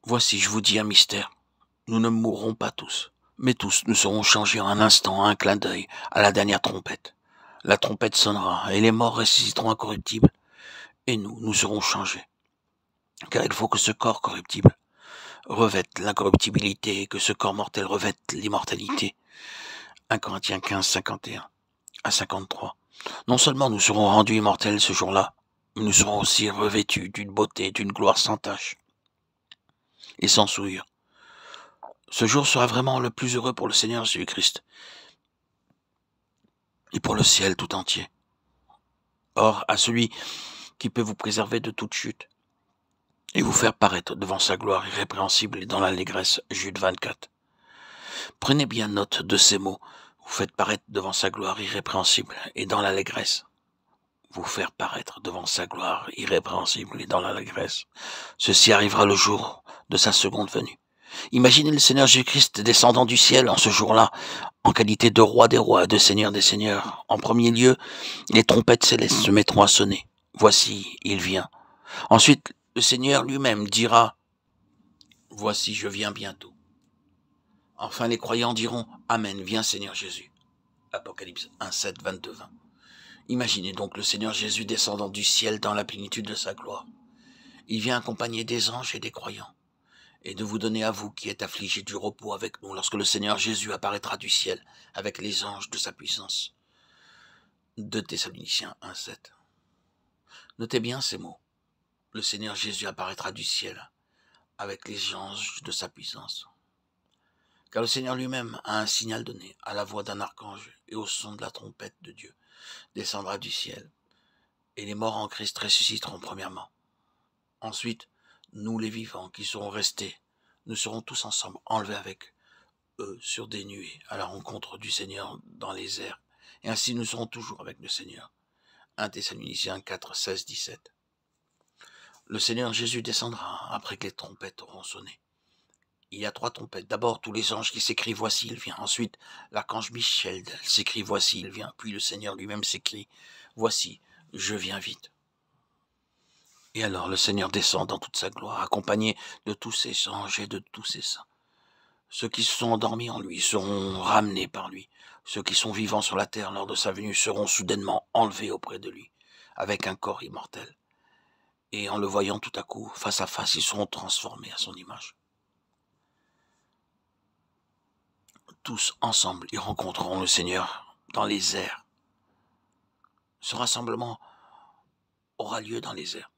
Voici, je vous dis un mystère. Nous ne mourrons pas tous, mais tous nous serons changés en un instant, à un clin d'œil, à la dernière trompette. La trompette sonnera, et les morts ressusciteront incorruptibles, et nous serons changés. Car il faut que ce corps corruptible revête l'incorruptibilité, et que ce corps mortel revête l'immortalité. 1 Corinthiens 15, 51 à 53. Non seulement nous serons rendus immortels ce jour-là, mais nous serons aussi revêtus d'une beauté, d'une gloire sans tache et sans souillure. Ce jour sera vraiment le plus heureux pour le Seigneur Jésus-Christ et pour le ciel tout entier. Or, à celui qui peut vous préserver de toute chute et vous faire paraître devant sa gloire irrépréhensible et dans l'allégresse, Jude 24. Prenez bien note de ces mots. Vous faites paraître devant sa gloire irrépréhensible et dans l'allégresse. Vous faire paraître devant sa gloire irrépréhensible et dans l'allégresse. Ceci arrivera le jour de sa seconde venue. Imaginez le Seigneur Jésus-Christ descendant du ciel en ce jour-là, en qualité de roi des rois, de seigneur des seigneurs. En premier lieu, les trompettes célestes se mettront à sonner. Voici, il vient. Ensuite, le Seigneur lui-même dira, voici, je viens bientôt. Enfin, les croyants diront, Amen, viens Seigneur Jésus. Apocalypse 1, 7, 22, 20. Imaginez donc le Seigneur Jésus descendant du ciel dans la plénitude de sa gloire. Il vient accompagné des anges et des croyants, et de vous donner à vous qui êtes affligés du repos avec nous lorsque le Seigneur Jésus apparaîtra du ciel avec les anges de sa puissance. 2 Thessaloniciens 1, 7. Notez bien ces mots. Le Seigneur Jésus apparaîtra du ciel avec les anges de sa puissance. Car le Seigneur lui-même a un signal donné à la voix d'un archange et au son de la trompette de Dieu descendra du ciel, et les morts en Christ ressusciteront premièrement. Ensuite, nous les vivants qui serons restés, nous serons tous ensemble enlevés avec eux sur des nuées à la rencontre du Seigneur dans les airs, et ainsi nous serons toujours avec le Seigneur. 1 Thessaloniciens 4, 16, 17. Le Seigneur Jésus descendra après que les trompettes auront sonné. Il y a 3 trompettes. D'abord, tous les anges qui s'écrient « Voici, il vient ». Ensuite, l'archange Michel s'écrie « Voici, il vient ». Puis le Seigneur lui-même s'écrie « Voici, je viens vite ». Et alors le Seigneur descend dans toute sa gloire, accompagné de tous ses anges et de tous ses saints. Ceux qui se sont endormis en lui seront ramenés par lui. Ceux qui sont vivants sur la terre lors de sa venue seront soudainement enlevés auprès de lui, avec un corps immortel. Et en le voyant tout à coup, face à face, ils seront transformés à son image. Tous ensemble, ils rencontreront le Seigneur dans les airs. Ce rassemblement aura lieu dans les airs.